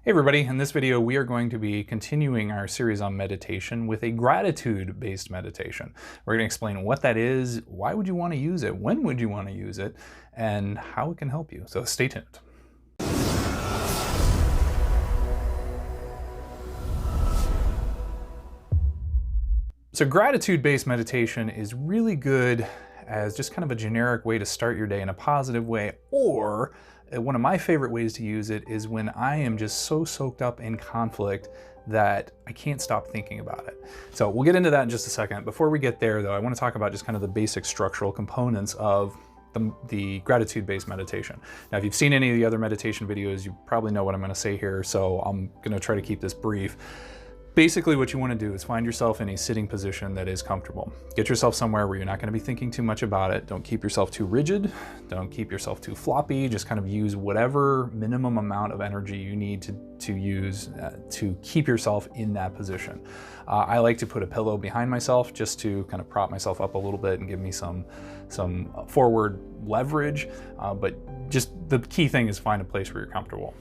Hey everybody, in this video we are going to be continuing our series on meditation with a gratitude-based meditation. We're going to explain what that is, why would you want to use it, when would you want to use it, and how it can help you. So stay tuned. So gratitude-based meditation is really good as just kind of a generic way to start your day in a positive way, or one of my favorite ways to use it is when I am just so soaked up in conflict that I can't stop thinking about it. So we'll get into that in just a second. Before we get there though, I want to talk about just kind of the basic structural components of the gratitude-based meditation. Now, if you've seen any of the other meditation videos, you probably know what I'm going to say here, so I'm going to try to keep this brief. Basically, what you want to do is find yourself in a sitting position that is comfortable. Get yourself somewhere where you're not going to be thinking too much about it. Don't keep yourself too rigid. Don't keep yourself too floppy. Just kind of use whatever minimum amount of energy you need to use to keep yourself in that position. I like to put a pillow behind myself just to kind of prop myself up a little bit and give me some forward leverage. But just the key thing is find a place where you're comfortable.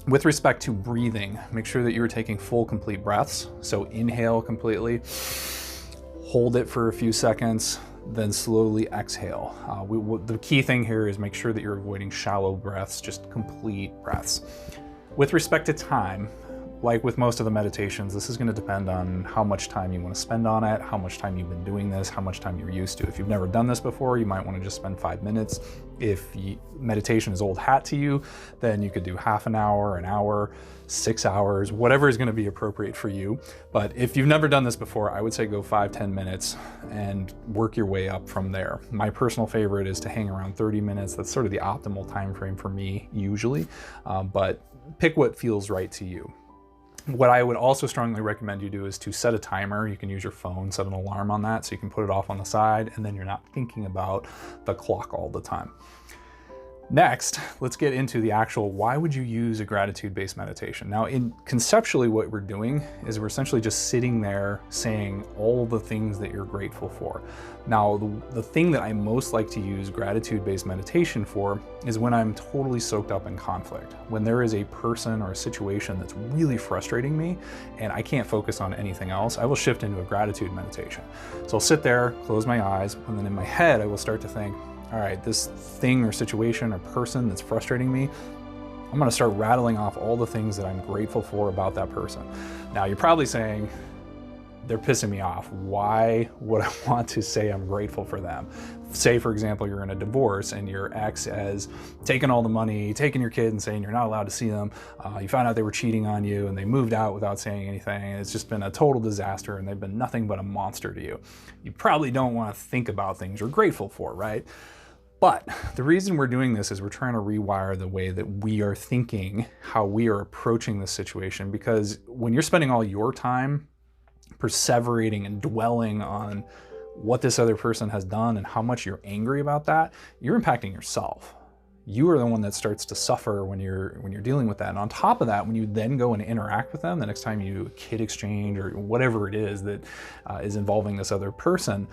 With respect to breathing, make sure that you're taking full, complete breaths. So inhale completely, hold it for a few seconds, then slowly exhale. The key thing here is make sure that you're avoiding shallow breaths, just complete breaths. With respect to time, like with most of the meditations, this is going to depend on how much time you want to spend on it, how much time you've been doing this, how much time you're used to. If you've never done this before, you might want to just spend 5 minutes. If meditation is old hat to you, then you could do half an hour, 6 hours, whatever is going to be appropriate for you. But if you've never done this before, I would say go 5-10 minutes and work your way up from there. My personal favorite is to hang around 30 minutes. That's sort of the optimal time frame for me usually, but pick what feels right to you. What I would also strongly recommend you do is to set a timer. You can use your phone, set an alarm on that so you can put it off on the side, and then you're not thinking about the clock all the time. Next, let's get into the actual why would you use a gratitude-based meditation. Now, conceptually what we're doing is we're essentially just sitting there saying all the things that you're grateful for. Now, the thing that I most like to use gratitude-based meditation for is when I'm totally soaked up in conflict. When there is a person or a situation that's really frustrating me and I can't focus on anything else, I will shift into a gratitude meditation. So I'll sit there, close my eyes, and then in my head I will start to think, all right, this thing or situation or person that's frustrating me, I'm gonna start rattling off all the things that I'm grateful for about that person. Now, you're probably saying, they're pissing me off. Why would I want to say I'm grateful for them? Say, for example, you're in a divorce and your ex has taken all the money, taken your kid and saying you're not allowed to see them. You found out they were cheating on you and they moved out without saying anything. And it's just been a total disaster and they've been nothing but a monster to you. You probably don't want to think about things you're grateful for, right? But the reason we're doing this is we're trying to rewire the way that we are thinking, how we are approaching this situation, because when you're spending all your time perseverating and dwelling on what this other person has done and how much you're angry about that, you're impacting yourself. You are the one that starts to suffer when you're dealing with that. And on top of that, when you then go and interact with them, the next time you do a kid exchange or whatever it is that is involving this other person,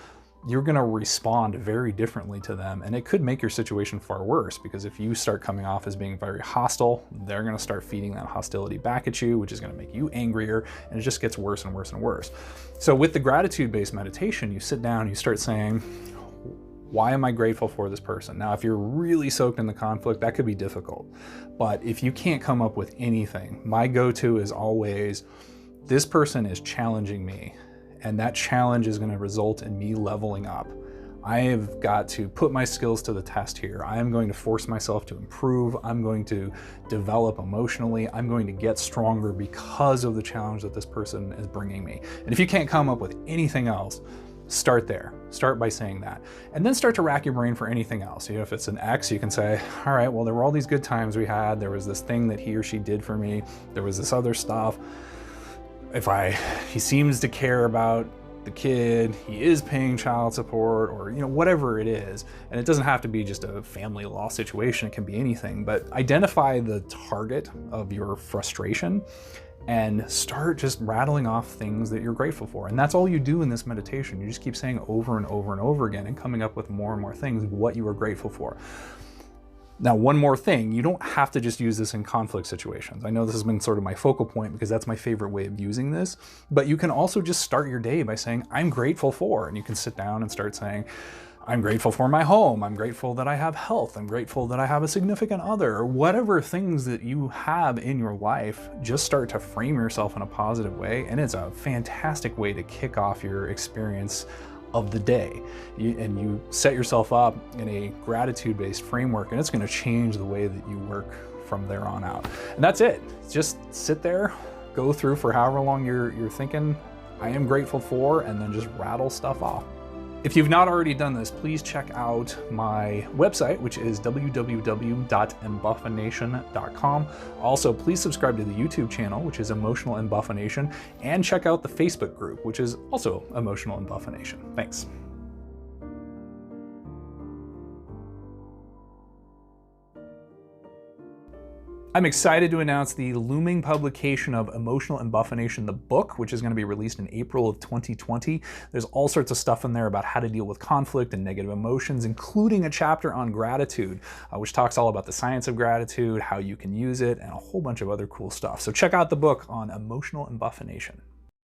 you're going to respond very differently to them. And it could make your situation far worse, because if you start coming off as being very hostile, they're going to start feeding that hostility back at you, which is going to make you angrier, and it just gets worse and worse and worse. So with the gratitude-based meditation, you sit down, you start saying, why am I grateful for this person? Now, if you're really soaked in the conflict, that could be difficult. But if you can't come up with anything, my go-to is always, this person is challenging me. And that challenge is going to result in me leveling up. I have got to put my skills to the test here. I am going to force myself to improve. I'm going to develop emotionally. I'm going to get stronger because of the challenge that this person is bringing me. And if you can't come up with anything else, start there. Start by saying that. And then start to rack your brain for anything else. You know, if it's an ex, you can say, all right, well, there were all these good times we had. There was this thing that he or she did for me. There was this other stuff. He seems to care about the kid, he is paying child support, or whatever it is. And it doesn't have to be just a family law situation, it can be anything, but identify the target of your frustration and start just rattling off things that you're grateful for. And that's all you do in this meditation. You just keep saying over and over and over again and coming up with more and more things, what you are grateful for. Now, one more thing, you don't have to just use this in conflict situations. I know this has been sort of my focal point because that's my favorite way of using this, but you can also just start your day by saying, I'm grateful for, and you can sit down and start saying, I'm grateful for my home, I'm grateful that I have health, I'm grateful that I have a significant other, or whatever things that you have in your life. Just start to frame yourself in a positive way, and it's a fantastic way to kick off your experience of the day. You set yourself up in a gratitude-based framework, and it's going to change the way that you work from there on out. And that's it. Just sit there, go through for however long you're thinking, I am grateful for, and then just rattle stuff off. If you've not already done this, please check out my website, which is www.embuffination.com. Also, please subscribe to the YouTube channel, which is Emotional Embuffination, and check out the Facebook group, which is also Emotional Embuffination. Thanks. I'm excited to announce the looming publication of Emotional Embuffination, the book, which is going to be released in April of 2020. There's all sorts of stuff in there about how to deal with conflict and negative emotions, including a chapter on gratitude, which talks all about the science of gratitude, how you can use it, and a whole bunch of other cool stuff. So check out the book on Emotional Embuffination.